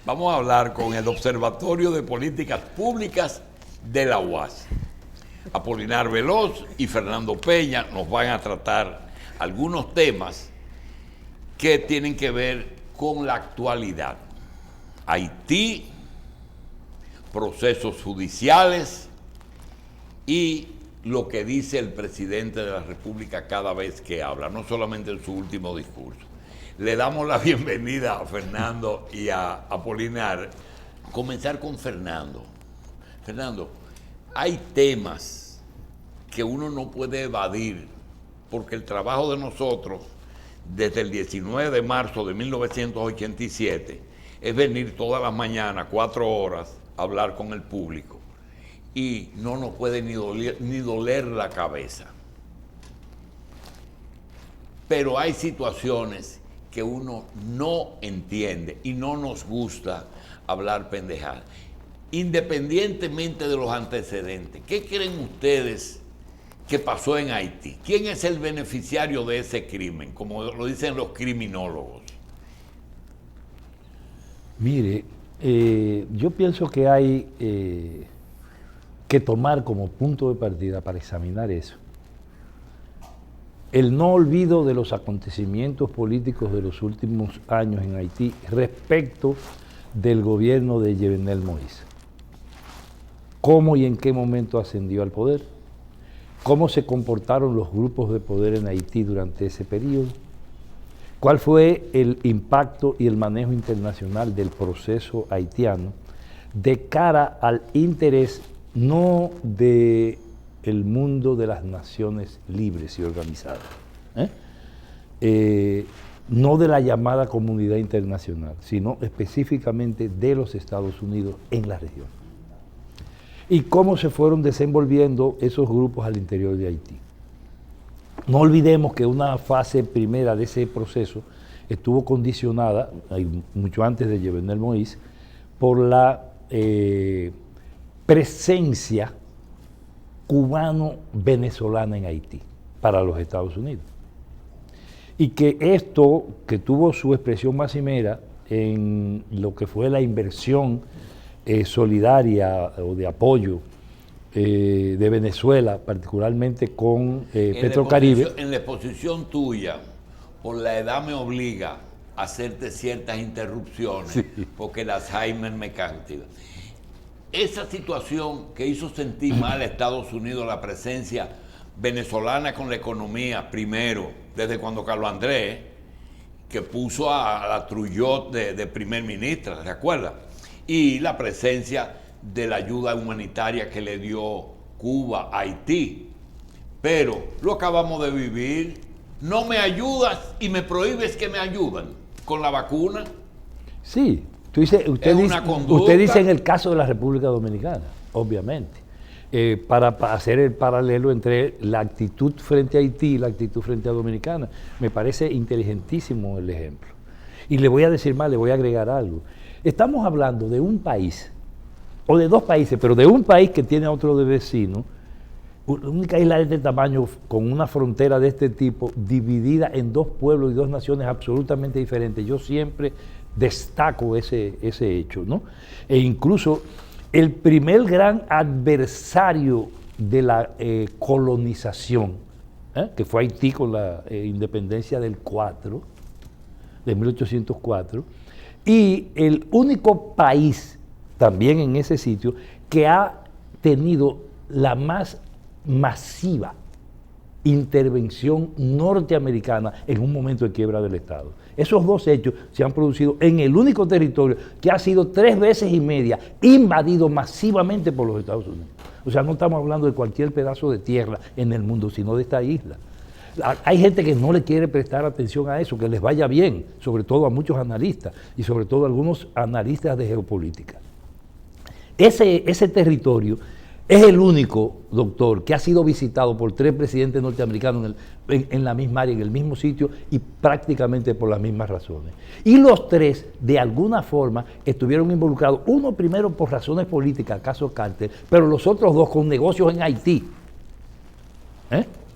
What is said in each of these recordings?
Vamos a hablar con el Observatorio de Políticas Públicas de la UAS. Apolinar Veloz y Fernando Peña nos van a tratar algunos temas que tienen que ver con la actualidad. Haití, procesos judiciales y lo que dice el presidente de la República cada vez que habla, no solamente en su último discurso. Le damos la bienvenida a Fernando y a Apolinar. Comenzar con Fernando. Fernando, hay temas que uno no puede evadir porque el trabajo de nosotros desde el 19 de marzo de 1987 es venir todas las mañanas 4 horas a hablar con el público y no nos puede ni doler la cabeza. Pero hay situaciones que uno no entiende y no nos gusta hablar pendejadas. Independientemente de los antecedentes, ¿qué creen ustedes que pasó en Haití? ¿Quién es el beneficiario de ese crimen, como lo dicen los criminólogos? Mire, yo pienso que hay que tomar como punto de partida para examinar eso el no olvido de los acontecimientos políticos de los últimos años en Haití respecto del gobierno de Jovenel Moïse. ¿Cómo y en qué momento ascendió al poder? ¿Cómo se comportaron los grupos de poder en Haití durante ese periodo? ¿Cuál fue el impacto y el manejo internacional del proceso haitiano de cara al interés no del mundo de las naciones libres y organizadas, no de la llamada comunidad internacional, sino específicamente de los Estados Unidos en la región? Y cómo se fueron desenvolviendo esos grupos al interior de Haití. No olvidemos que una fase primera de ese proceso estuvo condicionada, mucho antes de Jovenel Moïse, por la presencia cubano-venezolana en Haití para los Estados Unidos. Y que esto, que tuvo su expresión máxima en lo que fue la inversión solidaria o de apoyo de Venezuela, particularmente con Petrocaribe. En la exposición tuya, por la edad me obliga a hacerte ciertas interrupciones, sí, porque el Alzheimer me castiga. Esa situación que hizo sentir mal a Estados Unidos la presencia venezolana con la economía, primero, desde cuando Carlos Andrés, que puso a la Trujillo de primer ministra, ¿se acuerda? Y la presencia de la ayuda humanitaria que le dio Cuba a Haití. Pero lo acabamos de vivir. No me ayudas y me prohíbes que me ayuden con la vacuna. Sí. Usted dice en el caso de la República Dominicana, obviamente, para hacer el paralelo entre la actitud frente a Haití y la actitud frente a Dominicana. Me parece inteligentísimo el ejemplo. Y le voy a decir más, le voy a agregar algo. Estamos hablando de un país, o de dos países, pero de un país que tiene a otro de vecino, la única isla de este tamaño con una frontera de este tipo, dividida en dos pueblos y dos naciones absolutamente diferentes. Yo siempre destaco ese hecho, ¿no? E incluso el primer gran adversario de la colonización, que fue Haití con la independencia de 1804, y el único país también en ese sitio que ha tenido la más masiva intervención norteamericana en un momento de quiebra del Estado. Esos dos hechos se han producido en el único territorio que ha sido 3 veces y media invadido masivamente por los Estados Unidos. O sea, no estamos hablando de cualquier pedazo de tierra en el mundo, sino de esta isla. Hay gente que no le quiere prestar atención a eso, que les vaya bien, sobre todo a muchos analistas y sobre todo a algunos analistas de geopolítica. Ese territorio es el único, doctor, que ha sido visitado por 3 presidentes norteamericanos en la misma área, en el mismo sitio y prácticamente por las mismas razones. Y los 3, de alguna forma, estuvieron involucrados. Uno primero por razones políticas, caso Carter, pero los otros 2 con negocios en Haití.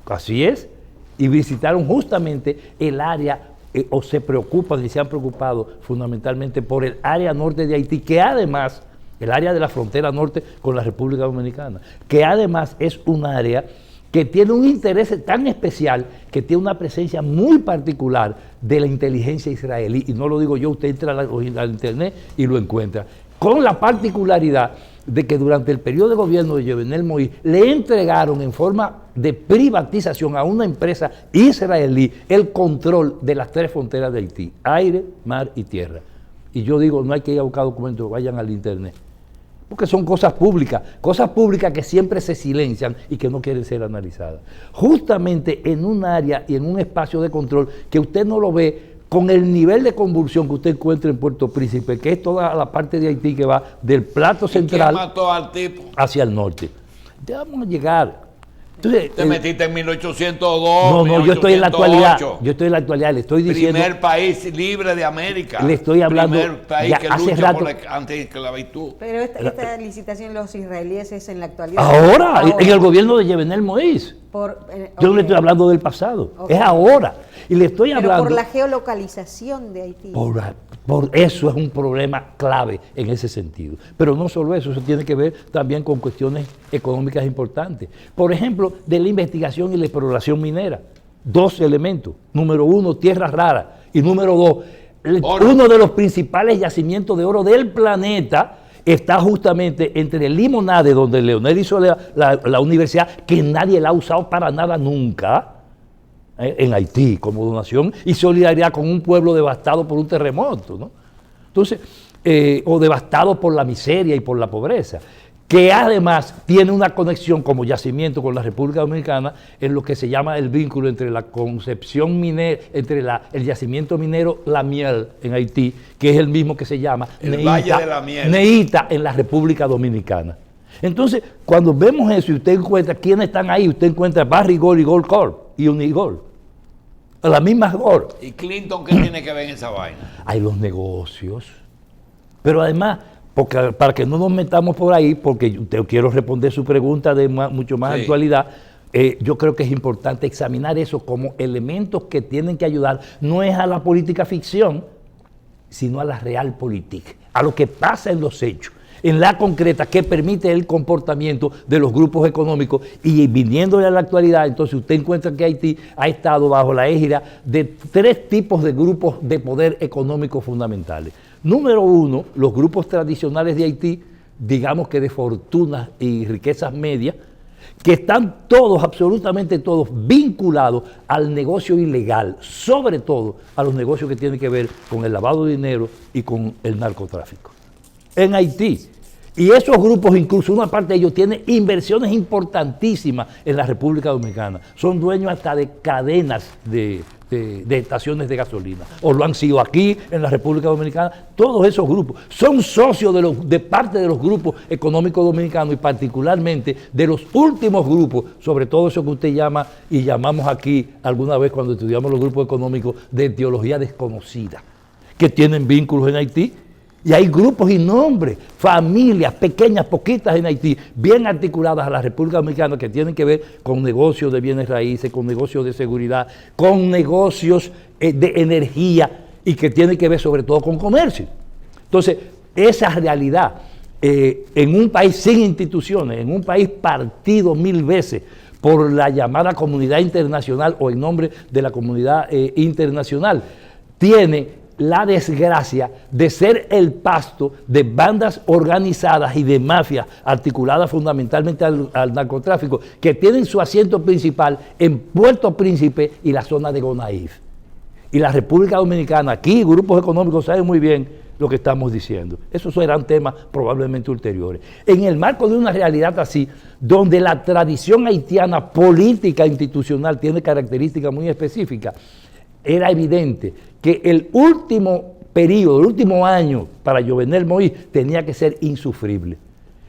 Así es. Y visitaron justamente el área o se preocupan y se han preocupado fundamentalmente por el área norte de Haití, que además, el área de la frontera norte con la República Dominicana, que además es un área que tiene un interés tan especial, que tiene una presencia muy particular de la inteligencia israelí, y no lo digo yo, usted entra al internet y lo encuentra, con la particularidad de que durante el periodo de gobierno de Jovenel Moïse le entregaron en forma de privatización a una empresa israelí el control de las 3 fronteras de Haití, aire, mar y tierra. Y yo digo, no hay que ir a buscar documentos, vayan al internet, porque son cosas públicas que siempre se silencian y que no quieren ser analizadas. Justamente en un área y en un espacio de control que usted no lo ve con el nivel de convulsión que usted encuentra en Puerto Príncipe, que es toda la parte de Haití que va del plato central mató al tipo? Hacia el norte. Ya vamos a llegar. Entonces, te metiste en 1802. No, 1808. yo estoy en la actualidad. Yo estoy en la actualidad, le estoy diciendo. Primer país libre de América. Le estoy hablando. Primer país ya que hace lucha rato, por la antiesclavitud. Pero esta licitación de los israelíes es en la actualidad. Ahora, en el gobierno de Jovenel Moïse. Yo no le estoy hablando del pasado, es ahora. Y le estoy hablando. Por la geolocalización de Haití. Por eso es un problema clave en ese sentido. Pero no solo eso tiene que ver también con cuestiones económicas importantes. Por ejemplo, de la investigación y la exploración minera. 2 elementos. Número 1, tierras raras. Y número 2, uno de los principales yacimientos de oro del planeta está justamente entre el Limonade, donde Leonel hizo la universidad, que nadie la ha usado para nada nunca, en Haití, como donación y solidaridad con un pueblo devastado por un terremoto, ¿no? Entonces, o devastado por la miseria y por la pobreza, que además tiene una conexión como yacimiento con la República Dominicana en lo que se llama el vínculo entre la concepción minera, entre el yacimiento minero La Miel en Haití, que es el mismo que se llama el Valle de la Miel, Neita en la República Dominicana. Entonces, cuando vemos eso y usted encuentra quiénes están ahí, usted encuentra Barrick Gold y Gold Corp y Unigol, las mismas Gold. ¿Y Clinton qué tiene que ver en esa vaina? Hay los negocios, pero además, porque, para que no nos metamos por ahí, porque yo quiero responder su pregunta de mucho más actualidad, yo creo que es importante examinar eso como elementos que tienen que ayudar, no es a la política ficción, sino a la realpolitik, a lo que pasa en los hechos, en la concreta, que permite el comportamiento de los grupos económicos. Y viniéndole a la actualidad, entonces usted encuentra que Haití ha estado bajo la égida de 3 tipos de grupos de poder económico fundamentales. Número 1, los grupos tradicionales de Haití, digamos que de fortunas y riquezas medias, que están todos, absolutamente todos, vinculados al negocio ilegal, sobre todo a los negocios que tienen que ver con el lavado de dinero y con el narcotráfico. En Haití. Y esos grupos, incluso una parte de ellos, tiene inversiones importantísimas en la República Dominicana. Son dueños hasta de cadenas de estaciones de gasolina. O lo han sido aquí, en la República Dominicana. Todos esos grupos son socios de parte de los grupos económicos dominicanos y particularmente de los últimos grupos, sobre todo eso que usted llama y llamamos aquí alguna vez cuando estudiamos los grupos económicos de teología desconocida, que tienen vínculos en Haití. Y hay grupos y nombres, familias pequeñas, poquitas en Haití, bien articuladas a la República Dominicana, que tienen que ver con negocios de bienes raíces, con negocios de seguridad, con negocios de energía y que tienen que ver sobre todo con comercio. Entonces, esa realidad en un país sin instituciones, en un país partido 1000 veces por la llamada comunidad internacional o en nombre de la comunidad internacional, tiene la desgracia de ser el pasto de bandas organizadas y de mafias articuladas fundamentalmente al narcotráfico, que tienen su asiento principal en Puerto Príncipe y la zona de Gonaïves. Y la República Dominicana, aquí grupos económicos saben muy bien lo que estamos diciendo. Esos serán temas probablemente ulteriores. En el marco de una realidad así, donde la tradición haitiana política institucional tiene características muy específicas, era evidente que el último periodo, el último año para Jovenel Moïse tenía que ser insufrible.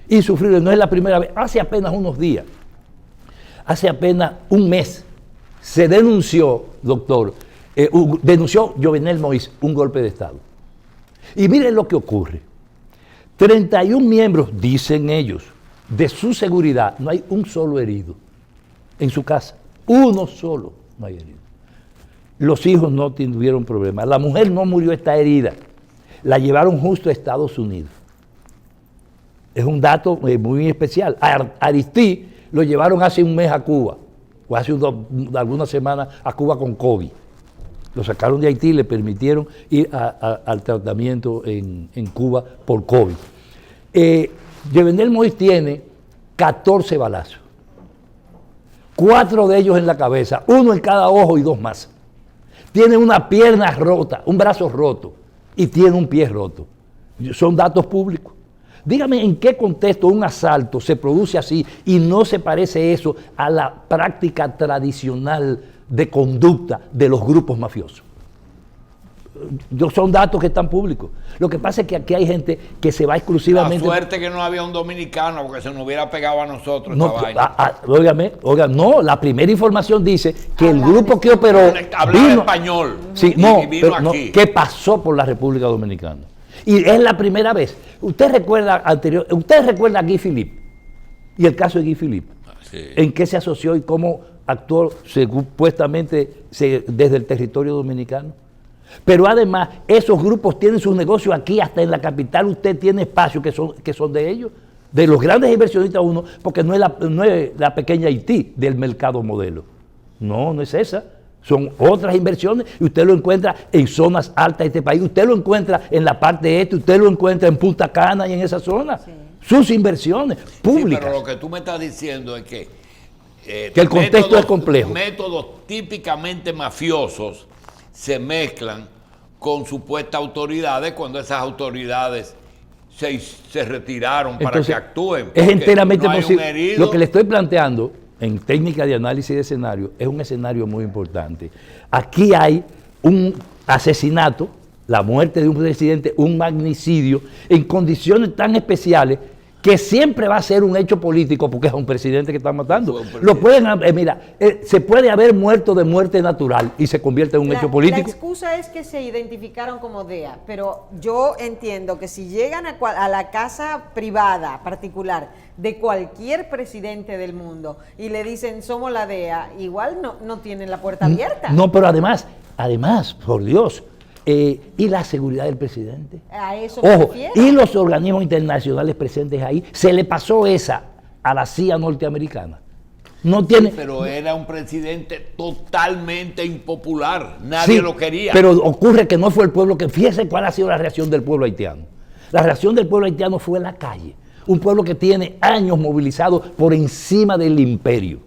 Insufrible, no es la primera vez. Hace apenas unos días, hace apenas un mes, se denunció, doctor, denunció Jovenel Moïse un golpe de Estado. Y miren lo que ocurre. 31 miembros, dicen ellos, de su seguridad, no hay un solo herido en su casa. Uno solo no hay herido. Los hijos no tuvieron problemas. La mujer no murió, está herida. La llevaron justo a Estados Unidos. Es un dato muy especial. A Aristide lo llevaron hace un mes a Cuba, o hace algunas semanas a Cuba con COVID. Lo sacaron de Haití y le permitieron ir al tratamiento en Cuba por COVID. Jovenel Moïse tiene 14 balazos. 4 de ellos en la cabeza, 1 en cada ojo y 2 más. Tiene una pierna rota, un brazo roto y tiene un pie roto. Son datos públicos. Dígame en qué contexto un asalto se produce así y no se parece eso a la práctica tradicional de conducta de los grupos mafiosos. Son datos que están públicos. Lo que pasa es que aquí hay gente que se va exclusivamente... La suerte que no había un dominicano porque se nos hubiera pegado a nosotros no, esta vaina. Oiga, no, la primera información dice que el grupo que operó... Hablaba español. Sí, y no, vino pero aquí. que pasó por la República Dominicana. Y es la primera vez. Usted recuerda a Guy Philippe y el caso de Guy Philippe. Sí. ¿En qué se asoció y cómo actuó supuestamente desde el territorio dominicano? Pero además, esos grupos tienen sus negocios aquí, hasta en la capital usted tiene espacios que son de ellos, de los grandes inversionistas uno, porque no es la pequeña Haití del mercado modelo. No es esa. Son otras inversiones y usted lo encuentra en zonas altas de este país. Usted lo encuentra en la parte este, usted lo encuentra en Punta Cana y en esa zona. Sí. Sus inversiones públicas. Sí, pero lo que tú me estás diciendo es que el contexto es complejo. Métodos típicamente mafiosos se mezclan con supuestas autoridades cuando esas autoridades se retiraron. Entonces, para que actúen. Es enteramente posible. Lo que le estoy planteando en técnica de análisis de escenario es un escenario muy importante. Aquí hay un asesinato, la muerte de un presidente, un magnicidio, en condiciones tan especiales que siempre va a ser un hecho político porque es un presidente que está matando. Lo pueden, se puede haber muerto de muerte natural y se convierte en un hecho político. La excusa es que se identificaron como DEA, pero yo entiendo que si llegan a la casa privada, particular, de cualquier presidente del mundo y le dicen somos la DEA, igual no tienen la puerta abierta. No, pero además, por Dios, y la seguridad del presidente. A eso me refiero. Y los organismos internacionales presentes ahí, se le pasó esa a la CIA norteamericana. No tiene. Sí, pero era un presidente totalmente impopular, nadie lo quería. Pero ocurre que no fue el pueblo que, fíjese cuál ha sido la reacción del pueblo haitiano. La reacción del pueblo haitiano fue en la calle. Un pueblo que tiene años movilizado por encima del imperio.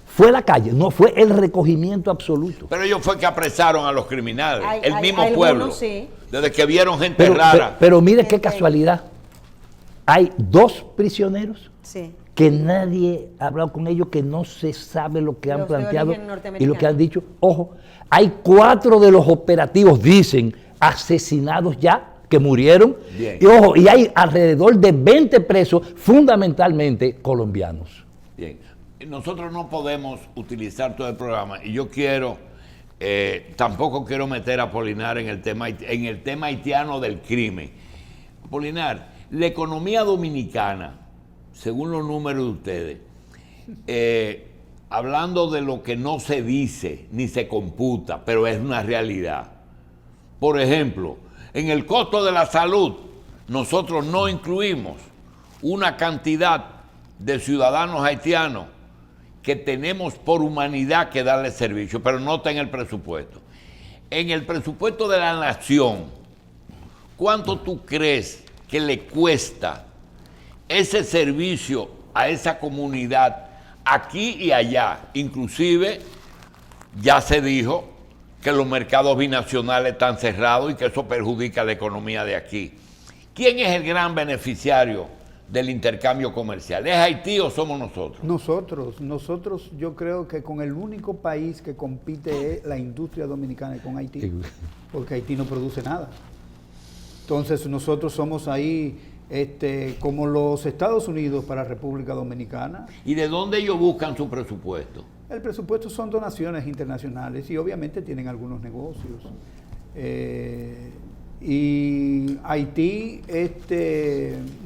Fue la calle, no fue el recogimiento absoluto. Pero ellos fue que apresaron a los criminales, el mismo algunos, pueblo, sí. Desde que vieron gente rara. Pero mire qué casualidad, hay 2 prisioneros que nadie ha hablado con ellos, que no se sabe lo que han planteado y lo que han dicho. Ojo, hay 4 de los operativos, dicen, asesinados ya, que murieron. Bien. Y ojo, y hay alrededor de 20 presos, fundamentalmente colombianos. Bien. Nosotros no podemos utilizar todo el programa y yo tampoco quiero meter a Apolinar en el tema haitiano del crimen. Apolinar, la economía dominicana, según los números de ustedes, hablando de lo que no se dice ni se computa, pero es una realidad. Por ejemplo, en el costo de la salud, nosotros no incluimos una cantidad de ciudadanos haitianos que tenemos por humanidad que darle servicio, pero no está en el presupuesto. En el presupuesto de la nación, ¿cuánto tú crees que le cuesta ese servicio a esa comunidad aquí y allá? Inclusive ya se dijo que los mercados binacionales están cerrados y que eso perjudica la economía de aquí. ¿Quién es el gran beneficiario del intercambio comercial? ¿Es Haití o somos nosotros? Nosotros yo creo que con el único país que compite es la industria dominicana con Haití, porque Haití no produce nada. Entonces nosotros somos ahí como los Estados Unidos para República Dominicana. ¿Y de dónde ellos buscan su presupuesto? El presupuesto son donaciones internacionales y obviamente tienen algunos negocios. Y Haití,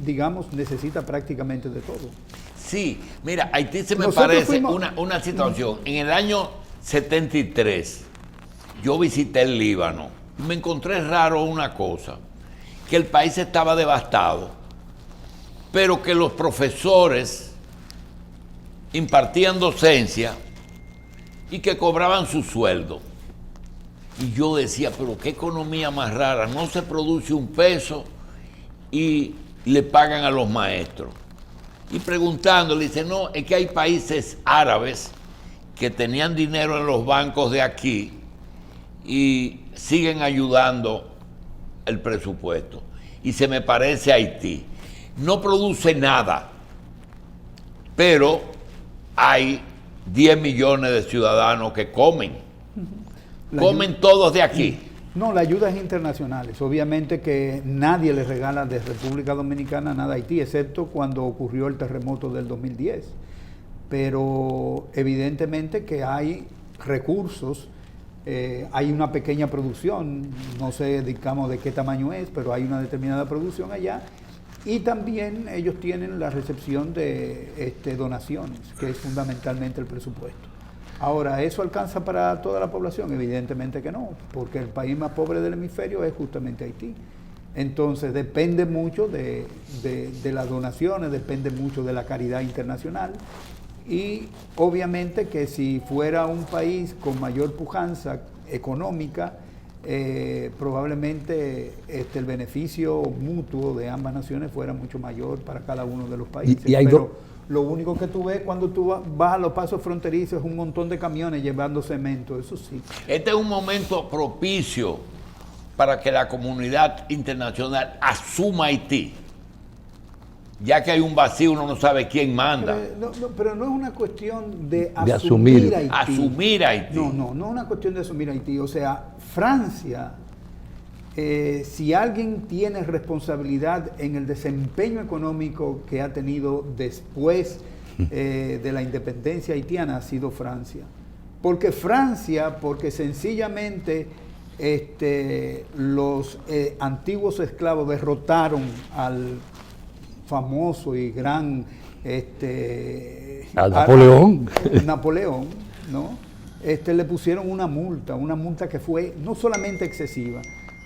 digamos, necesita prácticamente de todo. Sí, mira, Haití se me parece una situación. En el año 73, yo visité el Líbano y me encontré raro una cosa, que el país estaba devastado, pero que los profesores impartían docencia y que cobraban su sueldo. Y yo decía, pero qué economía más rara, no se produce un peso y le pagan a los maestros. Y preguntando, dice, no, es que hay países árabes que tenían dinero en los bancos de aquí y siguen ayudando el presupuesto. Y se me parece a Haití. No produce nada, pero hay 10 millones de ciudadanos que comen. Comen todos de aquí. No, la ayuda es internacionales. Obviamente que nadie le regala de República Dominicana nada a Haití, excepto cuando ocurrió el terremoto del 2010. Pero evidentemente que hay recursos, hay una pequeña producción, no sé, digamos, de qué tamaño es, pero hay una determinada producción allá. Y también ellos tienen la recepción de donaciones, que es fundamentalmente el presupuesto. Ahora, ¿eso alcanza para toda la población? Evidentemente que no, porque el país más pobre del hemisferio es justamente Haití. Entonces, depende mucho de las donaciones, depende mucho de la caridad internacional. Y obviamente que si fuera un país con mayor pujanza económica, probablemente el beneficio mutuo de ambas naciones fuera mucho mayor para cada uno de los países. Pero lo único que tú ves cuando tú vas a los pasos fronterizos es un montón de camiones llevando cemento, eso sí. Este es un momento propicio para que la comunidad internacional asuma Haití. Ya que hay un vacío, uno no sabe quién manda. Pero no es una cuestión de asumir Haití. Asumir Haití. No es una cuestión de asumir Haití. O sea, Francia, si alguien tiene responsabilidad en el desempeño económico que ha tenido después de la independencia haitiana, ha sido Francia. Porque sencillamente los antiguos esclavos derrotaron al famoso y gran Napoleón. Napoleón, ¿no? Le pusieron una multa que fue no solamente excesiva,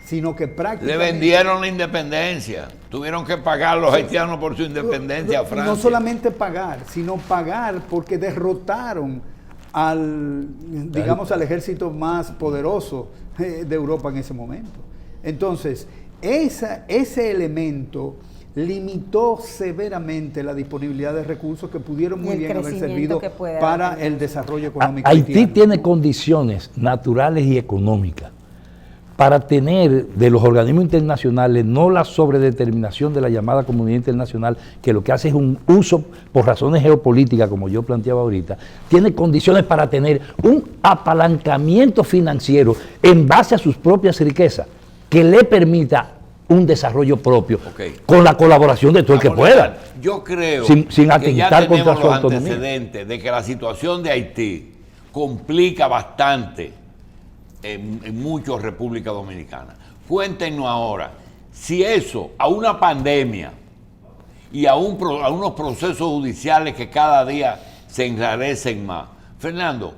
sino que prácticamente... Le vendieron la independencia. Tuvieron que pagar los haitianos por su independencia a Francia. No solamente pagar, sino pagar porque derrotaron al ejército más poderoso de Europa en ese momento. Entonces, ese elemento limitó severamente la disponibilidad de recursos que pudieron muy bien haber servido para el desarrollo económico. Haití tiene condiciones naturales y económicas para tener de los organismos internacionales no la sobredeterminación de la llamada comunidad internacional, que lo que hace es un uso por razones geopolíticas, como yo planteaba ahorita. Tiene condiciones para tener un apalancamiento financiero en base a sus propias riquezas que le permita un desarrollo propio, con la colaboración de todo el que pueda. Yo creo sin que ya atentar contra tenemos su los autonomía. antecedentes de que la situación de Haití complica bastante en muchos República Dominicana. Cuéntenos ahora, si eso, a una pandemia y a unos procesos judiciales que cada día se enrarecen más. Fernando,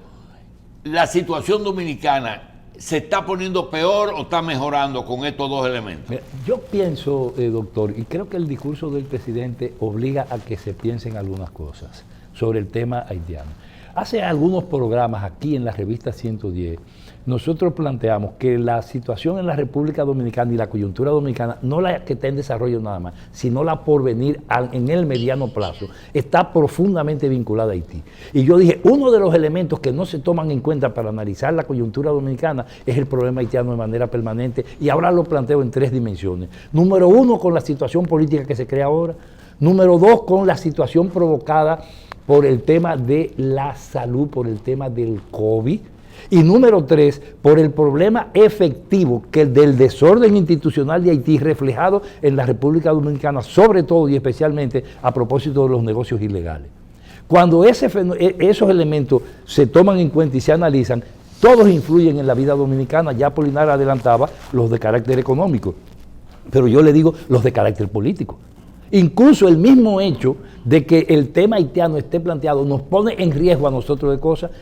la situación dominicana ¿se está poniendo peor o está mejorando con estos dos elementos? Mira, yo pienso, doctor, y creo que el discurso del presidente obliga a que se piensen algunas cosas sobre el tema haitiano. Hace algunos programas aquí en la revista 110, nosotros planteamos que la situación en la República Dominicana y la coyuntura dominicana, no la que está en desarrollo nada más, sino la por venir en el mediano plazo, está profundamente vinculada a Haití. Y yo dije, uno de los elementos que no se toman en cuenta para analizar la coyuntura dominicana es el problema haitiano de manera permanente, y ahora lo planteo en 3 dimensiones. Número 1, con la situación política que se crea ahora. Número 2, con la situación provocada por el tema de la salud, por el tema del COVID. Y número 3, por el problema efectivo del desorden institucional de Haití reflejado en la República Dominicana, sobre todo y especialmente a propósito de los negocios ilegales. Cuando esos elementos se toman en cuenta y se analizan, todos influyen en la vida dominicana. Ya Apolinar adelantaba los de carácter económico, pero yo le digo los de carácter político. Incluso el mismo hecho de que el tema haitiano esté planteado nos pone en riesgo a nosotros de cosas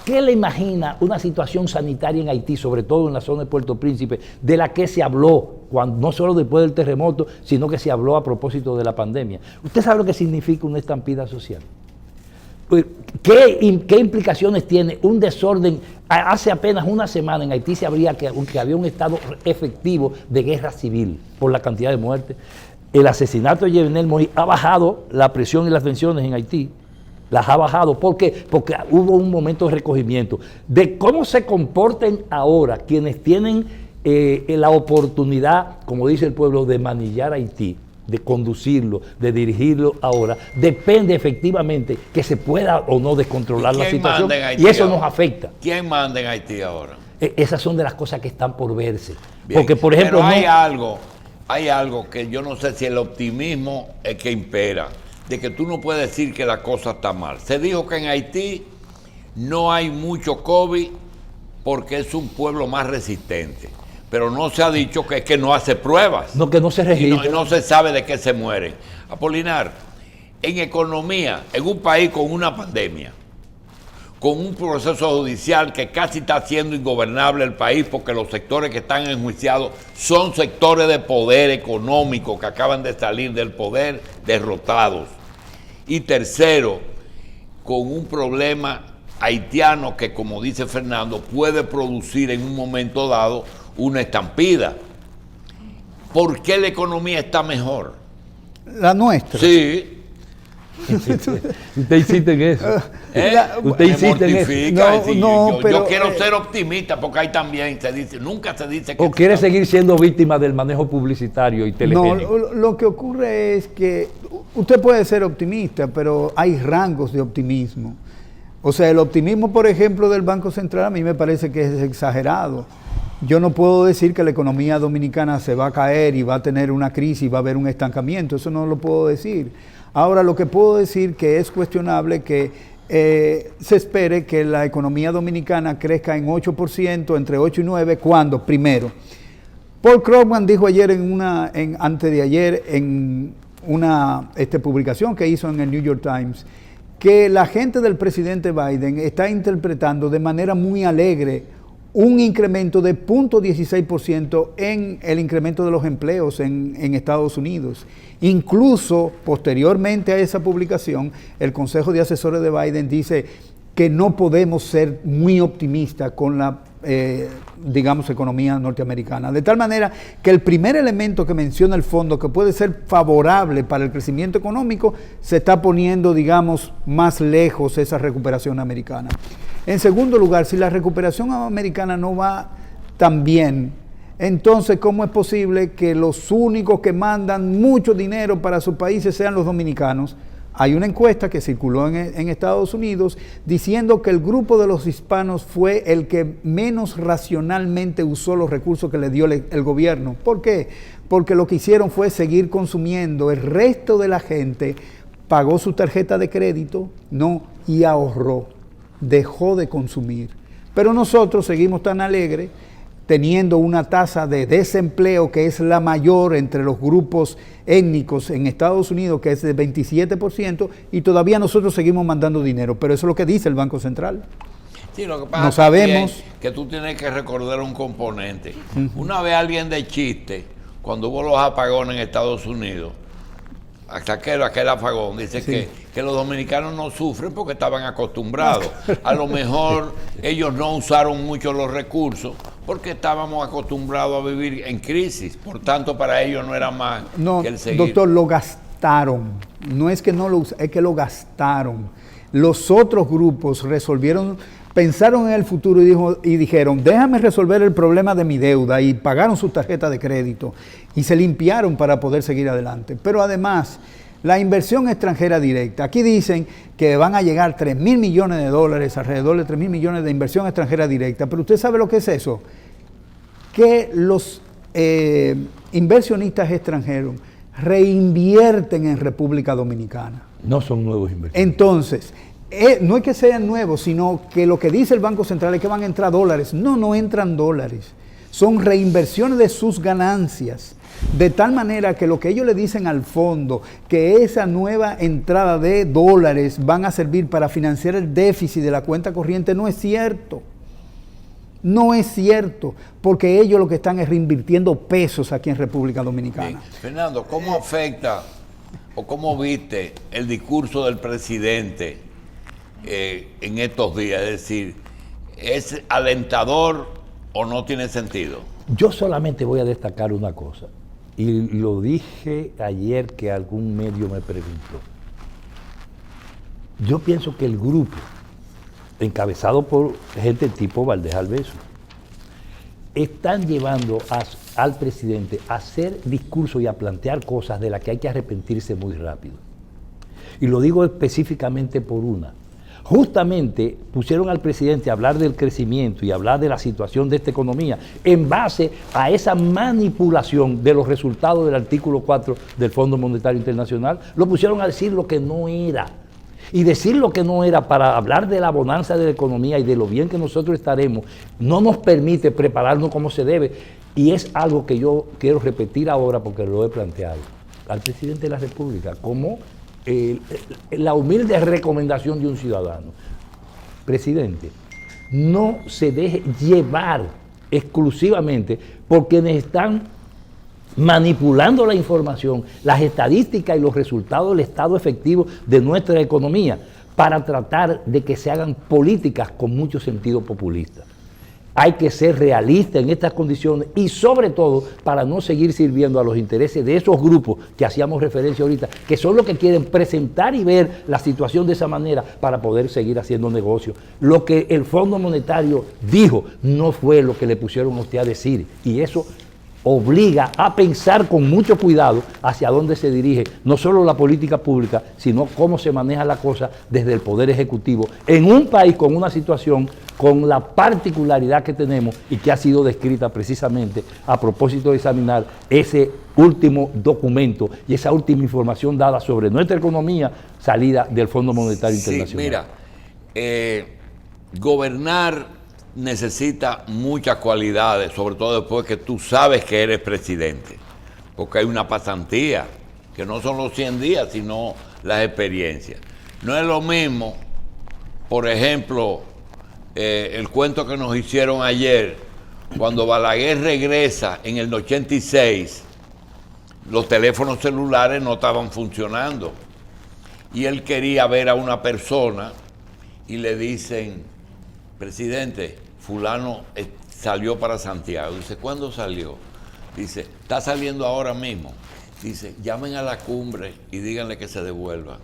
qué le imagina una situación sanitaria en Haití, sobre todo en la zona de Puerto Príncipe, de la que se habló, no solo después del terremoto, sino que se habló a propósito de la pandemia? ¿Usted sabe lo que significa una estampida social? ¿Qué implicaciones tiene un desorden? Hace apenas una semana en Haití se abría que había un estado efectivo de guerra civil por la cantidad de muertes. El asesinato de Jovenel Moïse ha bajado la presión y las tensiones en Haití. Las ha bajado. ¿Por qué? Porque hubo un momento de recogimiento. De cómo se comporten ahora quienes tienen la oportunidad, como dice el pueblo, de manillar Haití, de conducirlo, de dirigirlo ahora, depende efectivamente que se pueda o no descontrolar la situación, y eso nos afecta. ¿Quién manda en Haití ahora? Esas son de las cosas que están por verse. Bien, porque, por ejemplo, pero hay algo que yo no sé si el optimismo es que impera, de que tú no puedes decir que la cosa está mal. Se dijo que en Haití no hay mucho COVID porque es un pueblo más resistente. Pero no se ha dicho que es que no hace pruebas. No, que no se registra. Y no se sabe de qué se mueren. Apolinar, en economía, en un país con una pandemia, con un proceso judicial que casi está haciendo ingobernable el país porque los sectores que están enjuiciados son sectores de poder económico que acaban de salir del poder derrotados. Y tercero, con un problema haitiano que, como dice Fernando, puede producir en un momento dado una estampida. ¿Por qué la economía está mejor? La nuestra. Sí. Usted insiste en eso. Usted insiste en eso. Yo quiero ser optimista porque ahí también se dice, nunca se dice que... ¿O quiere seguir siendo víctima del manejo publicitario y telegénico? No, lo que ocurre es que usted puede ser optimista, pero hay rangos de optimismo. O sea, el optimismo, por ejemplo, del Banco Central a mí me parece que es exagerado. Yo no puedo decir que la economía dominicana se va a caer y va a tener una crisis y va a haber un estancamiento, eso no lo puedo decir. Ahora, lo que puedo decir que es cuestionable que se espere que la economía dominicana crezca en 8%, entre 8 y 9, cuando, primero, Paul Krugman dijo ayer antes de ayer, en una publicación que hizo en el New York Times, que la gente del presidente Biden está interpretando de manera muy alegre un incremento de 0.16% en el incremento de los empleos en Estados Unidos. Incluso, posteriormente a esa publicación, el Consejo de Asesores de Biden dice que no podemos ser muy optimistas con la, economía norteamericana. De tal manera que el primer elemento que menciona el fondo, que puede ser favorable para el crecimiento económico, se está poniendo, más lejos esa recuperación americana. En segundo lugar, si la recuperación americana no va tan bien, entonces, ¿cómo es posible que los únicos que mandan mucho dinero para sus países sean los dominicanos? Hay una encuesta que circuló en Estados Unidos diciendo que el grupo de los hispanos fue el que menos racionalmente usó los recursos que le dio el gobierno. ¿Por qué? Porque lo que hicieron fue seguir consumiendo. El resto de la gente pagó su tarjeta de crédito, y ahorró. Dejó de consumir. Pero nosotros seguimos tan alegres, teniendo una tasa de desempleo que es la mayor entre los grupos étnicos en Estados Unidos, que es de 27%, y todavía nosotros seguimos mandando dinero. Pero eso es lo que dice el Banco Central. Sí, lo que pasa no sabemos que tú tienes que recordar un componente. Una vez alguien de chiste, cuando hubo los apagones en Estados Unidos, hasta aquel apagón, dice que los dominicanos no sufren porque estaban acostumbrados. A lo mejor ellos no usaron mucho los recursos porque estábamos acostumbrados a vivir en crisis. Por tanto, para ellos no era más que el seguir. Doctor, lo gastaron. No es que no lo usaron, es que lo gastaron. Los otros grupos pensaron en el futuro y dijeron, déjame resolver el problema de mi deuda, y pagaron su tarjeta de crédito y se limpiaron para poder seguir adelante. Pero además, la inversión extranjera directa, aquí dicen que van a llegar $3,000 millones, alrededor de $3,000 millones de inversión extranjera directa, pero usted sabe lo que es eso, que los inversionistas extranjeros reinvierten en República Dominicana. No son nuevos inversionistas. Entonces, no es que sean nuevos, sino que lo que dice el Banco Central es que van a entrar dólares. No entran dólares. son reinversiones de sus ganancias. De tal manera que lo que ellos le dicen al fondo, que esa nueva entrada de dólares van a servir para financiar el déficit de la cuenta corriente, no es cierto. No es cierto, porque ellos lo que están es reinvirtiendo pesos aquí en República Dominicana. Bien. Fernando, ¿cómo afecta o cómo viste el discurso del presidente en estos días? Es decir, ¿es alentador o no tiene sentido? Yo solamente voy a destacar una cosa, y lo dije ayer que algún medio me preguntó. Yo pienso que el grupo, encabezado por gente tipo Valdés Alveso, están llevando al presidente a hacer discursos y a plantear cosas de las que hay que arrepentirse muy rápido. Y lo digo específicamente por una. Justamente pusieron al presidente a hablar del crecimiento y hablar de la situación de esta economía en base a esa manipulación de los resultados del artículo 4 del Fondo Monetario Internacional. Lo pusieron a decir lo que no era. Y decir lo que no era para hablar de la bonanza de la economía y de lo bien que nosotros estaremos, no nos permite prepararnos como se debe. Y es algo que yo quiero repetir ahora porque lo he planteado al presidente de la República como la humilde recomendación de un ciudadano. Presidente, no se deje llevar exclusivamente por quienes están manipulando la información, las estadísticas y los resultados del estado efectivo de nuestra economía para tratar de que se hagan políticas con mucho sentido populista. Hay que ser realista en estas condiciones y sobre todo para no seguir sirviendo a los intereses de esos grupos que hacíamos referencia ahorita, que son los que quieren presentar y ver la situación de esa manera para poder seguir haciendo negocio. Lo que el Fondo Monetario dijo no fue lo que le pusieron a usted a decir, y eso obliga a pensar con mucho cuidado hacia dónde se dirige no solo la política pública, sino cómo se maneja la cosa desde el Poder Ejecutivo en un país con una situación con la particularidad que tenemos y que ha sido descrita precisamente a propósito de examinar ese último documento y esa última información dada sobre nuestra economía salida del Fondo Monetario Internacional. Mira, gobernar necesita muchas cualidades, sobre todo después que tú sabes que eres presidente, porque hay una pasantía, que no son los 100 días, sino las experiencias. No es lo mismo, por ejemplo, el cuento que nos hicieron ayer, cuando Balaguer regresa en el 86, los teléfonos celulares no estaban funcionando, y él quería ver a una persona, y le dicen: presidente, fulano salió para Santiago. Dice: ¿cuándo salió? Dice: está saliendo ahora mismo. Dice: llamen a la cumbre y díganle que se devuelva.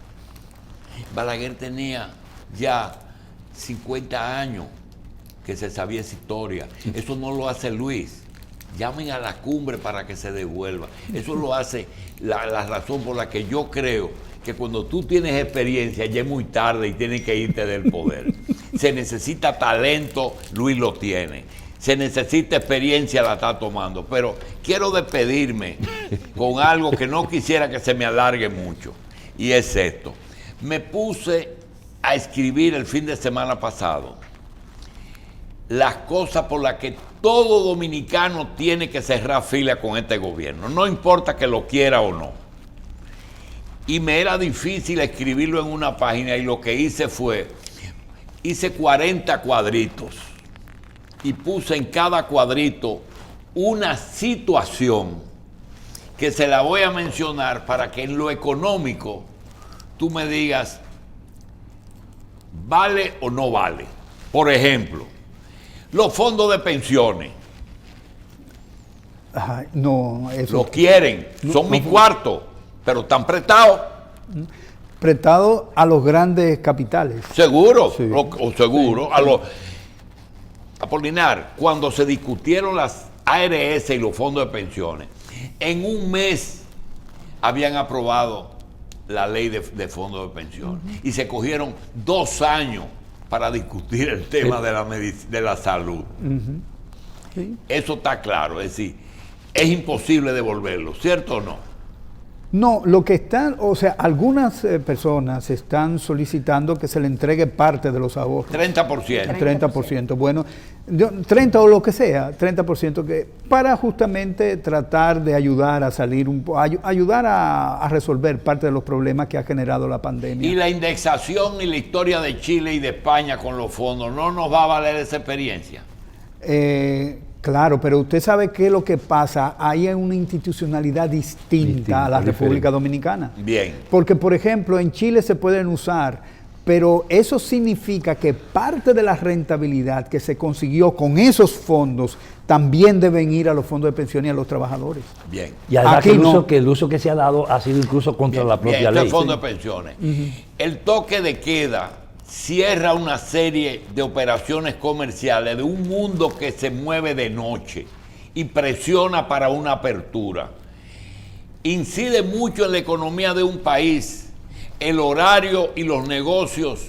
Balaguer tenía ya 50 años que se sabía esa historia. Eso no lo hace Luis. Llamen a la cumbre para que se devuelva. Eso lo hace la razón por la que yo creo que cuando tú tienes experiencia ya es muy tarde y tienes que irte del poder. Se necesita talento, Luis lo tiene. Se necesita experiencia, la está tomando. Pero quiero despedirme con algo que no quisiera que se me alargue mucho. Y es esto. Me puse a escribir el fin de semana pasado las cosas por las que todo dominicano tiene que cerrar fila con este gobierno. No importa que lo quiera o no. Y me era difícil escribirlo en una página, y lo que hice 40 cuadritos y puse en cada cuadrito una situación que se la voy a mencionar para que en lo económico tú me digas ¿vale o no vale? Por ejemplo, los fondos de pensiones. Ajá, no, eso. Lo quieren, son mi cuarto, pero están prestados. Prestado a los grandes capitales. Seguro, Sí. seguro. Sí. Apolinar, cuando se discutieron las ARS y los fondos de pensiones, en un mes habían aprobado la ley de fondos de pensiones. Y se cogieron 2 años para discutir el tema de la salud. Sí. Eso está claro, es decir, es imposible devolverlo, ¿cierto o no? No, lo que están, o sea, algunas personas están solicitando que se le entregue parte de los ahorros. 30%. 30%. Bueno, 30 o lo que sea, 30% que para justamente tratar de ayudar a salir ayudar a resolver parte de los problemas que ha generado la pandemia. Y la indexación y la historia de Chile y de España con los fondos, ¿no nos va a valer esa experiencia? Claro, pero usted sabe qué es lo que pasa. Hay una institucionalidad distinta a la República Dominicana. Bien. Porque, por ejemplo, en Chile se pueden usar, pero eso significa que parte de la rentabilidad que se consiguió con esos fondos también deben ir a los fondos de pensión y a los trabajadores. Bien. Y además Aquí que el uso que se ha dado ha sido incluso contra la propia ley. El fondo de pensiones. El toque de queda cierra una serie de operaciones comerciales de un mundo que se mueve de noche y presiona para una apertura. Incide mucho en la economía de un país el horario y los negocios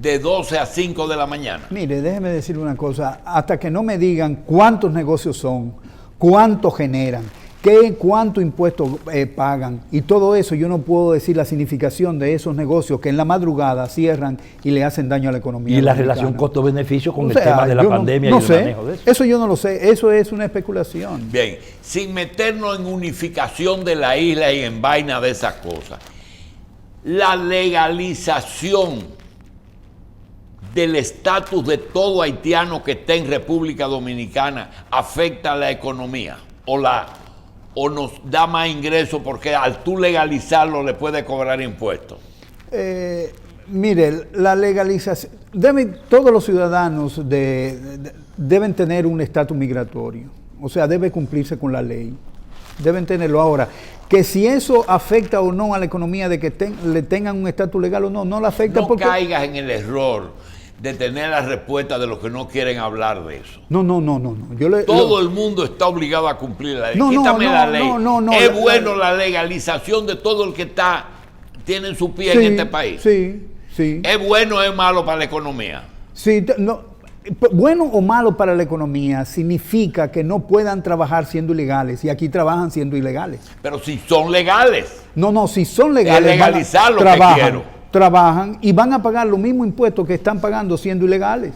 de 12 a 5 de la mañana. Mire, déjeme decirle una cosa, hasta que no me digan cuántos negocios son, cuánto generan, cuánto impuestos pagan y todo eso, yo no puedo decir la significación de esos negocios que en la madrugada cierran y le hacen daño a la economía. Y la dominicana. relación costo-beneficio con el tema de la pandemia no y el sé, manejo de eso. Eso yo no lo sé, eso es una especulación. Bien, sin meternos en unificación de la isla y en vaina de esas cosas, la legalización del estatus de todo haitiano que esté en República Dominicana afecta a la economía o nos da más ingresos porque al tú legalizarlo le puede cobrar impuestos. Mire, la legalización, todos los ciudadanos deben tener un estatus migratorio, o sea, debe cumplirse con la ley, deben tenerlo. Ahora, que si eso afecta o no a la economía de que le tengan un estatus legal o no, no le afecta. No caigas en el error de tener la respuesta de los que no quieren hablar de eso. No. Todo el mundo está obligado a cumplir la ley. No, Quítame la ley. Es bueno la legalización de todo el que tiene su pie en este país. Sí. ¿Es bueno o es malo para la economía? Sí, bueno o malo para la economía significa que no puedan trabajar siendo ilegales y aquí trabajan siendo ilegales. Pero si son legales. No, si son legales. Es legalizar lo que quiero. Trabajan y van a pagar los mismos impuestos que están pagando siendo ilegales,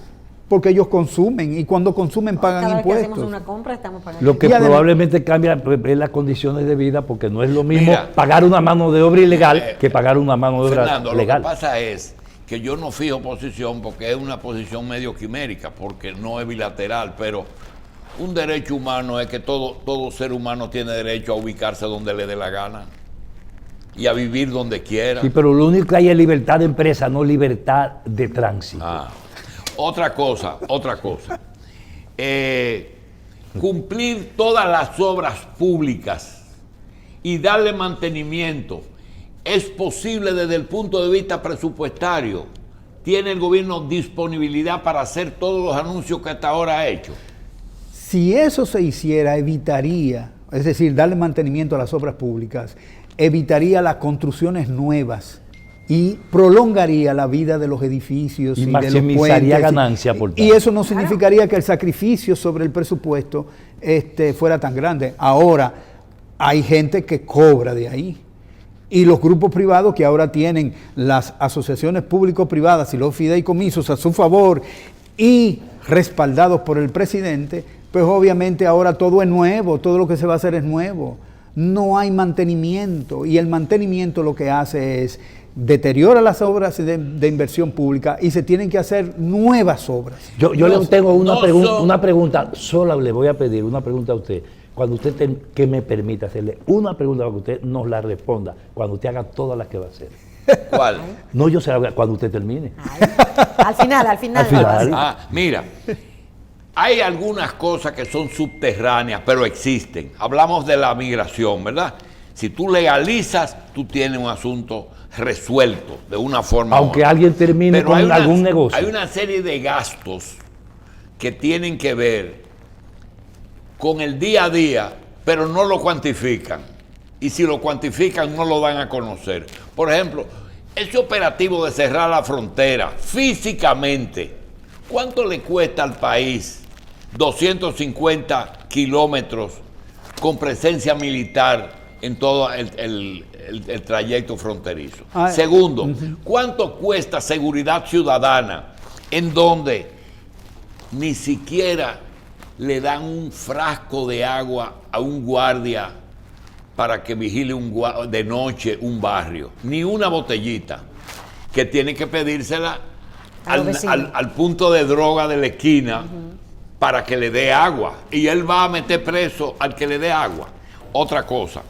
porque ellos consumen y cuando consumen pagan Cada impuestos. vez que hacemos una compra estamos pagando. Lo que probablemente cambia es las condiciones de vida, porque no es lo mismo pagar una mano de obra ilegal que pagar una mano de obra Fernando, legal. Lo que pasa es que yo no fijo posición porque es una posición medio quimérica, porque no es bilateral, pero un derecho humano es que todo ser humano tiene derecho a ubicarse donde le dé la gana y a vivir donde quiera. Sí, pero lo único que hay es libertad de empresa, no libertad de tránsito. Otra cosa. Cumplir todas las obras públicas y darle mantenimiento es posible desde el punto de vista presupuestario. ¿Tiene el gobierno disponibilidad para hacer todos los anuncios que hasta ahora ha hecho? Si eso se hiciera, evitaría, es decir, darle mantenimiento a las obras públicas, evitaría las construcciones nuevas y prolongaría la vida de los edificios y de los puentes. Maximizaría ganancia, por tanto. Y eso no significaría que el sacrificio sobre el presupuesto fuera tan grande. Ahora, hay gente que cobra de ahí. Y los grupos privados que ahora tienen las asociaciones público-privadas y los fideicomisos a su favor y respaldados por el presidente, pues obviamente ahora todo es nuevo, todo lo que se va a hacer es nuevo. No hay mantenimiento y el mantenimiento lo que hace es deteriora las obras de inversión pública y se tienen que hacer nuevas obras. Yo le tengo una pregunta, solo le voy a pedir una pregunta a usted. Cuando usted que me permita hacerle una pregunta para que usted nos la responda, cuando usted haga todas las que va a hacer. ¿Cuál? No, yo se la voy a cuando usted termine. Al final. Mira, hay algunas cosas que son subterráneas, pero existen. Hablamos de la migración, ¿verdad? Si tú legalizas, tú tienes un asunto resuelto de una forma aunque alguien termine con algún negocio. Hay una serie de gastos que tienen que ver con el día a día, pero no lo cuantifican. Y si lo cuantifican, no lo dan a conocer. Por ejemplo, ese operativo de cerrar la frontera físicamente, ¿cuánto le cuesta al país 250 kilómetros con presencia militar en todo el trayecto fronterizo. Ah, Segundo, ¿cuánto cuesta seguridad ciudadana en donde ni siquiera le dan un frasco de agua a un guardia para que vigile de noche un barrio? Ni una botellita, que tiene que pedírsela al punto de droga de la esquina para que le dé agua. Y él va a meter preso al que le dé agua. Otra cosa.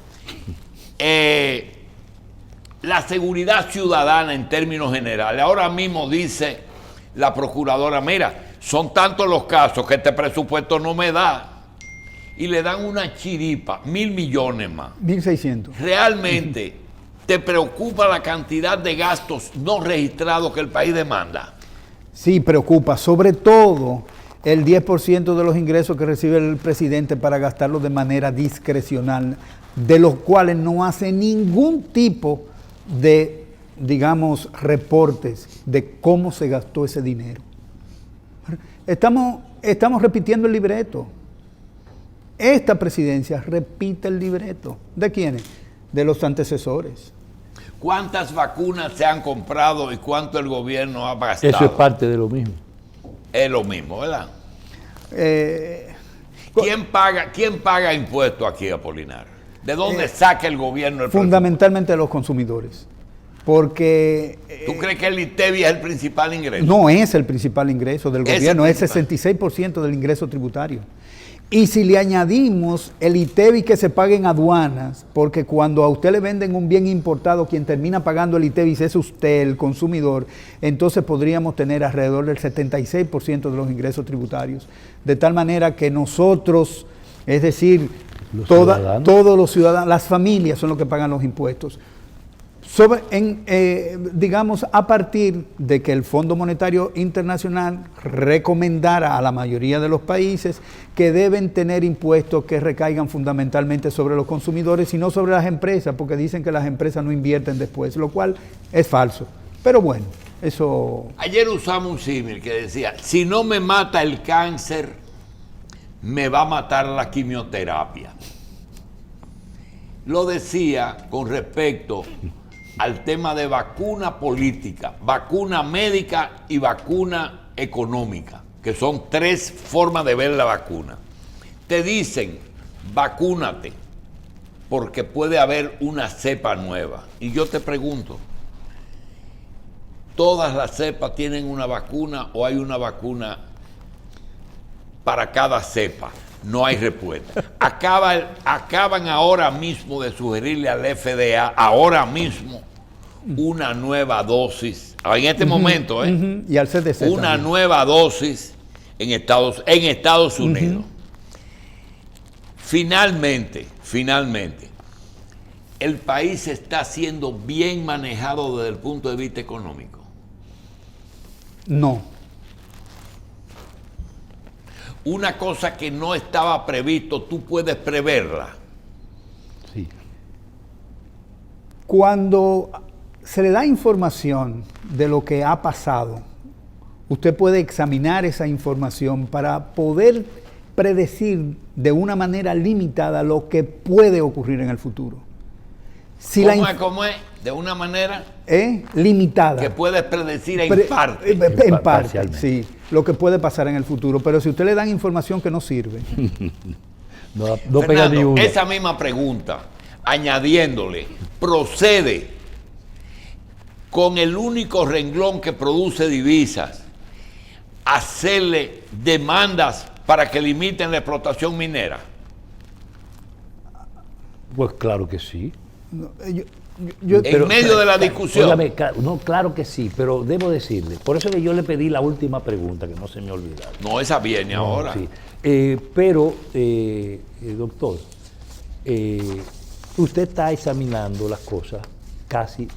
La seguridad ciudadana en términos generales. Ahora mismo dice la procuradora, mira, son tantos los casos que este presupuesto no me da. Y le dan una chiripa, 1.000 millones más. 1.600. ¿Realmente te preocupa la cantidad de gastos no registrados que el país demanda? Sí, preocupa, sobre todo el 10% de los ingresos que recibe el presidente para gastarlos de manera discrecional, de los cuales no hace ningún tipo de, digamos, reportes de cómo se gastó ese dinero. Estamos repitiendo el libreto. Esta presidencia repite el libreto. ¿De quiénes? De los antecesores. ¿Cuántas vacunas se han comprado y cuánto el gobierno ha gastado? Eso es parte de lo mismo. Es lo mismo, ¿verdad? ¿Quién paga impuestos aquí, Apolinar? ¿De dónde saca el gobierno el fundamentalmente de los consumidores. Porque... ¿Tú crees que el ITEVI es el principal ingreso? No es el principal ingreso del gobierno, es 66% del ingreso tributario. Y si le añadimos el ITEVI que se paga en aduanas, porque cuando a usted le venden un bien importado, quien termina pagando el ITEVI es usted, el consumidor, entonces podríamos tener alrededor del 76% de los ingresos tributarios. De tal manera que nosotros, es decir, todos los ciudadanos, las familias son los que pagan los impuestos. Digamos, a partir de que el Fondo Monetario Internacional recomendara a la mayoría de los países que deben tener impuestos que recaigan fundamentalmente sobre los consumidores y no sobre las empresas, porque dicen que las empresas no invierten después, lo cual es falso. Pero bueno, eso... Ayer usamos un símil que decía, si no me mata el cáncer, me va a matar la quimioterapia. Lo decía con respecto al tema de vacuna política, vacuna médica y vacuna económica, que son tres formas de ver la vacuna. Te dicen, vacúnate, porque puede haber una cepa nueva. Y yo te pregunto, ¿todas las cepas tienen una vacuna o hay una vacuna para cada cepa? No hay respuesta. Acaban ahora mismo de sugerirle al FDA, ahora mismo, una nueva dosis, en este momento, y al CDC una también. nueva dosis en Estados Unidos. Finalmente, el país está siendo bien manejado desde el punto de vista económico. No. Una cosa que no estaba previsto, tú puedes preverla. Sí. Cuando se le da información de lo que ha pasado, usted puede examinar esa información para poder predecir de una manera limitada lo que puede ocurrir en el futuro. Si ¿Cómo es? De una manera limitada. Que puedes predecir en parte. En parte, sí, lo que puede pasar en el futuro. Pero si usted le dan información que no sirve. no pega ni uno. Esa misma pregunta, añadiéndole, procede con el único renglón que produce divisas, hacerle demandas para que limiten la explotación minera. Pues claro que sí. No, en medio de la discusión. Óigame, no, claro que sí, pero debo decirle, por eso que yo le pedí la última pregunta, que no se me olvidara. No, esa viene ahora. Sí. Pero, doctor, usted está examinando las cosas casi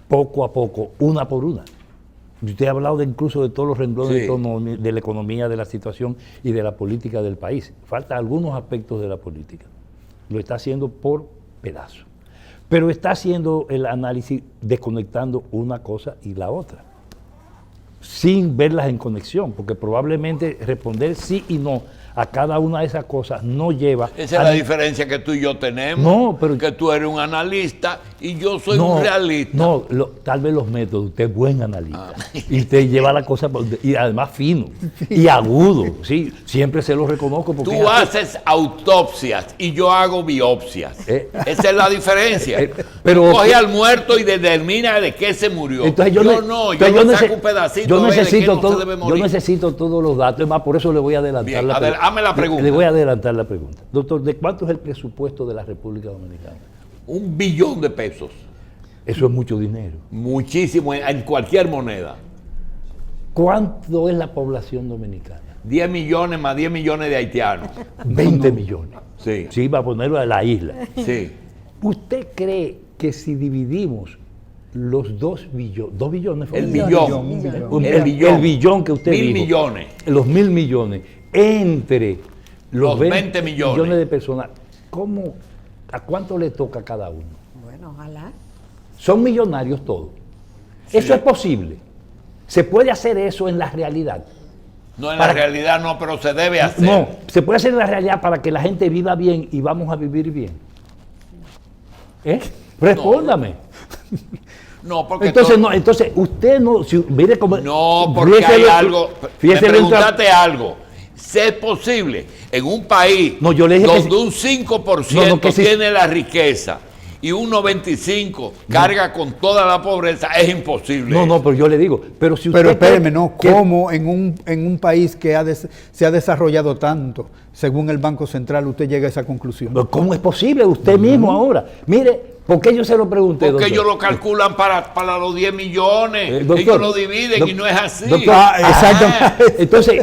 poco a poco, una por una. Usted ha hablado incluso de todos los renglones de la economía, de la situación y de la política del país. Faltan algunos aspectos de la política. Lo está haciendo por pedazos. Pero está haciendo el análisis desconectando una cosa y la otra, sin verlas en conexión, porque probablemente responder sí y no a cada una de esas cosas no lleva... Esa es la diferencia que tú y yo tenemos. No, pero... Que tú eres un analista y yo soy un realista. No, tal vez los métodos, usted es buen analista. Y usted lleva la cosa, y además fino, y agudo, ¿sí? Siempre se lo reconozco. Porque tú haces autopsias y yo hago biopsias. Esa es la diferencia. Pero coge al muerto y determina de qué se murió. Entonces yo saco un pedacito yo necesito todos los datos. Es más, por eso le voy a adelantar la pregunta. Hazme la pregunta. Le voy a adelantar la pregunta. Doctor, ¿de cuánto es el presupuesto de la República Dominicana? $1 billón. Eso es mucho dinero. Muchísimo, en cualquier moneda. ¿Cuánto es la población dominicana? 10 millones más 10 millones de haitianos. 20 millones. Sí. Sí, va a ponerlo a la isla. Sí. ¿Usted cree que si dividimos los 2 billones, 2 billones fue el billón, el billón que usted dijo, 1.000 millones, los 1.000 millones, entre los 20 millones de personas, ¿a cuánto le toca a cada uno? Bueno, ojalá. Son millonarios todos. Sí. Eso es posible. ¿Se puede hacer eso en la realidad? No, en la realidad no, pero se debe hacer. No, se puede hacer en la realidad para que la gente viva bien y vamos a vivir bien. Respóndame. No, porque entonces usted no, mire cómo. No, porque hay algo. Me preguntaste algo. Si es posible en un país donde un 5% tiene la riqueza y un 95% carga con toda la pobreza, es imposible. No, pero yo le digo, pero si usted... Pero espéreme, ¿cómo en un país que se ha desarrollado tanto, según el Banco Central, usted llega a esa conclusión? ¿Cómo es posible? Usted mismo ahora. Mire, ¿por qué yo se lo pregunté, Porque doctor? ellos lo calculan para los 10 millones, doctor, ellos lo dividen y no es así. Doctor, exacto.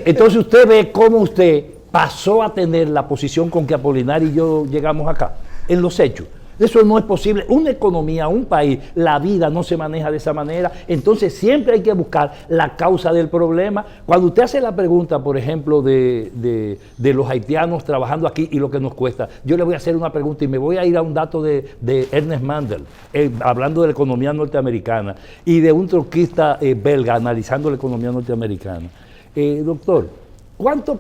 Entonces usted ve cómo usted pasó a tener la posición con que Apolinar y yo llegamos acá, en los hechos. Eso no es posible. Una economía, un país, la vida no se maneja de esa manera. Entonces siempre hay que buscar la causa del problema. Cuando usted hace la pregunta, por ejemplo, de los haitianos trabajando aquí y lo que nos cuesta, yo le voy a hacer una pregunta y me voy a ir a un dato de Ernest Mandel, hablando de la economía norteamericana, y de un troquista belga analizando la economía norteamericana. Doctor, ¿cuánto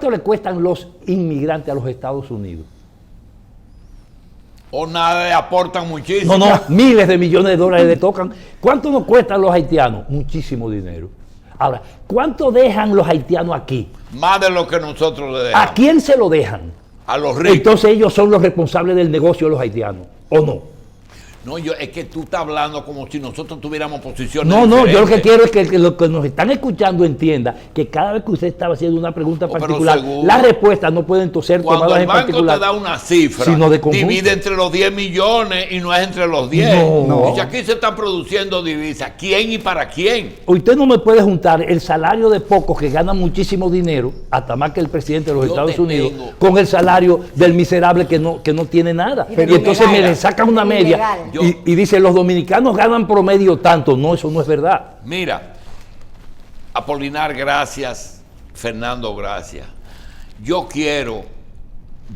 le cuestan los inmigrantes a los Estados Unidos? O nada, le aportan muchísimo. No, miles de millones de dólares le tocan. ¿Cuánto nos cuestan los haitianos? Muchísimo dinero. Ahora, ¿cuánto dejan los haitianos aquí? Más de lo que nosotros le dejamos. ¿A quién se lo dejan? A los ricos. Entonces ellos son los responsables del negocio de los haitianos, ¿o no? No, es que tú estás hablando como si nosotros tuviéramos posiciones diferentes. Yo lo que quiero es que los que nos están escuchando entienda que cada vez que usted estaba haciendo una pregunta particular, las respuestas no pueden ser tomadas en particular. Cuando el banco te da una cifra, divide entre los 10 millones y no es entre los 10. Y aquí se están produciendo divisas. ¿Quién y para quién? Usted no me puede juntar el salario de pocos que ganan muchísimo dinero, hasta más que el presidente de los Estados Unidos, con el salario del miserable que no tiene nada. Y entonces me le sacan una media. Y dice, los dominicanos ganan promedio tanto. No, eso no es verdad. Mira, Apolinar, gracias. Fernando, gracias. Yo quiero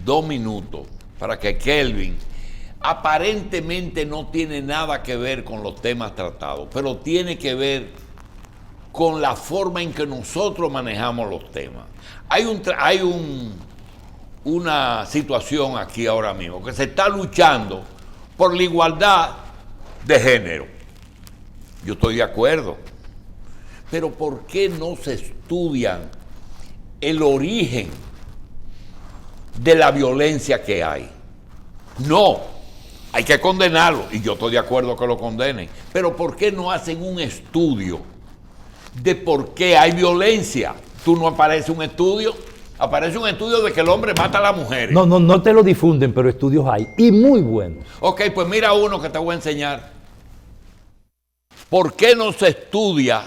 2 minutos para que Kelvin, aparentemente no tiene nada que ver con los temas tratados, pero tiene que ver con la forma en que nosotros manejamos los temas. Hay una situación aquí ahora mismo que se está luchando por la igualdad de género. Yo estoy de acuerdo. Pero ¿por qué no se estudian el origen de la violencia que hay? No, hay que condenarlo, y yo estoy de acuerdo que lo condenen. Pero ¿por qué no hacen un estudio de por qué hay violencia? ¿Tú no aparece un estudio? Aparece un estudio de que el hombre mata a las mujeres. No te lo difunden, pero estudios hay, y muy buenos. Ok, pues mira uno que te voy a enseñar. ¿Por qué no se estudia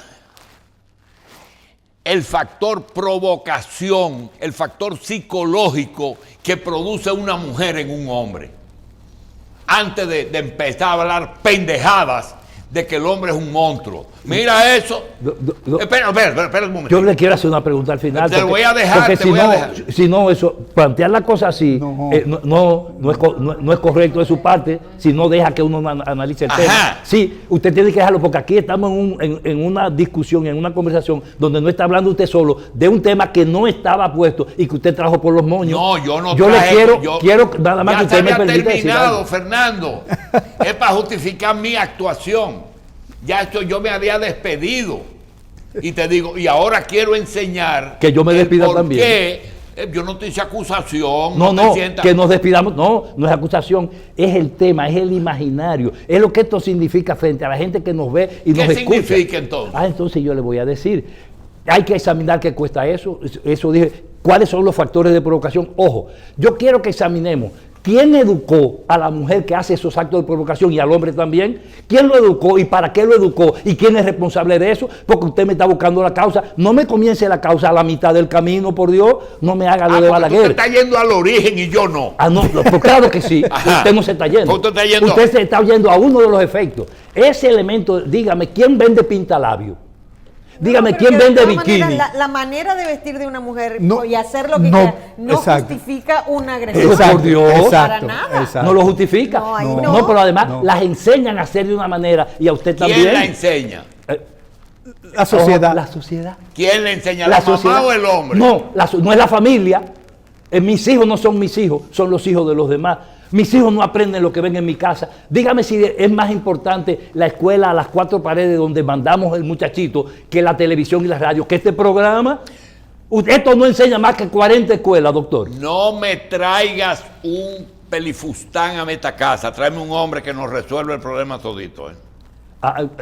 el factor provocación, el factor psicológico que produce una mujer en un hombre? Antes de empezar a hablar pendejadas de que el hombre es un monstruo. Mira eso. Espera un momento. Yo le quiero hacer una pregunta al final. Te voy a dejar, porque te voy a dejar. Si no, eso, plantear la cosa así, no es correcto de su parte, si no deja que uno analice el tema. Sí, usted tiene que dejarlo, porque aquí estamos en una discusión, en una conversación, donde no está hablando usted solo de un tema que no estaba puesto y que usted trajo por los moños. No, yo no Yo traje, le quiero nada más que usted me permita decir terminado, algo. Fernando. Es para justificar mi actuación. Ya esto yo me había despedido. Y te digo, y ahora quiero enseñar que yo me despida también. Yo no te hice acusación. No, que nos despidamos. No es acusación. Es el tema, es el imaginario. Es lo que esto significa frente a la gente que nos ve y nos escucha. ¿Qué significa entonces? Entonces yo le voy a decir. Hay que examinar qué cuesta eso. Eso dije. ¿Cuáles son los factores de provocación? Ojo, yo quiero que examinemos quién educó a la mujer que hace esos actos de provocación y al hombre también. ¿Quién lo educó y para qué lo educó? ¿Y quién es responsable de eso? Porque usted me está buscando la causa. No me comience la causa a la mitad del camino, por Dios. No me haga lo de Balaguer. Usted está yendo al origen y yo no. No, pues claro que sí. Usted no se está yendo. Usted se está yendo a uno de los efectos. Ese elemento, dígame, ¿quién vende pintalabio? Dígame, ¿quién vende bikini? La manera de vestir de una mujer y hacer lo que quiera no justifica una agresión. Por Dios. Para nada. No lo justifica. No, pero además las enseñan a hacer de una manera y a usted también. ¿Quién la enseña? La sociedad. La sociedad. ¿Quién le enseña? ¿La mamá o el hombre? No, no es la familia. Mis hijos no son mis hijos, son los hijos de los demás. Mis hijos no aprenden lo que ven en mi casa. Dígame si es más importante la escuela a las 4 paredes donde mandamos el muchachito que la televisión y la radio, que este programa. Esto no enseña más que 40 escuelas, doctor. No me traigas un pelifustán a esta casa. Tráeme un hombre que nos resuelva el problema todito.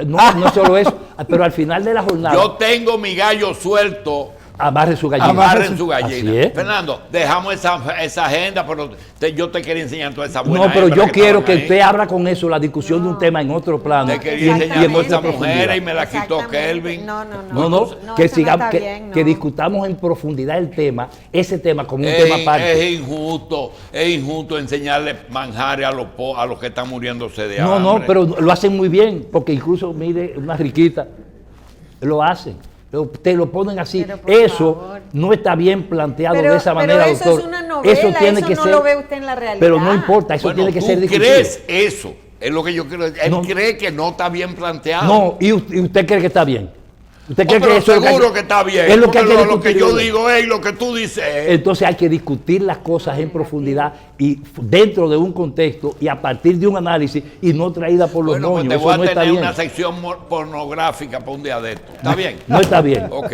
No solo eso, pero al final de la jornada. Yo tengo mi gallo suelto. Amarre su gallina. Amarren su gallina. Fernando, dejamos esa agenda, pero yo te quería enseñar toda esa buena. No, pero yo quiero que usted abra con eso la discusión de un tema en otro plano. Te quería enseñar a esa mujer y me la quitó Kelvin. No, que sigamos, que discutamos en profundidad el tema, ese tema como un tema aparte. Es injusto enseñarle manjares a los que están muriéndose de hambre. No, pero lo hacen muy bien, porque incluso, mire, una riquita, lo hacen. Te lo ponen así. Eso no está bien planteado de esa manera, eso doctor. Es una novela, eso tiene que ser. Lo ve usted en la realidad. Pero no importa, eso tiene que ser discutido. ¿Tú crees eso? Es lo que yo creo. Él cree que no está bien planteado. No, y usted cree que está bien. ¿Usted cree pero que eso seguro que está bien. Es lo que, lo que yo digo es lo que tú dices. Entonces hay que discutir las cosas en profundidad y dentro de un contexto y a partir de un análisis y no traída por los moños. Pues te voy a tener una sección pornográfica para un día de esto. ¿Está bien? No está bien. Ok.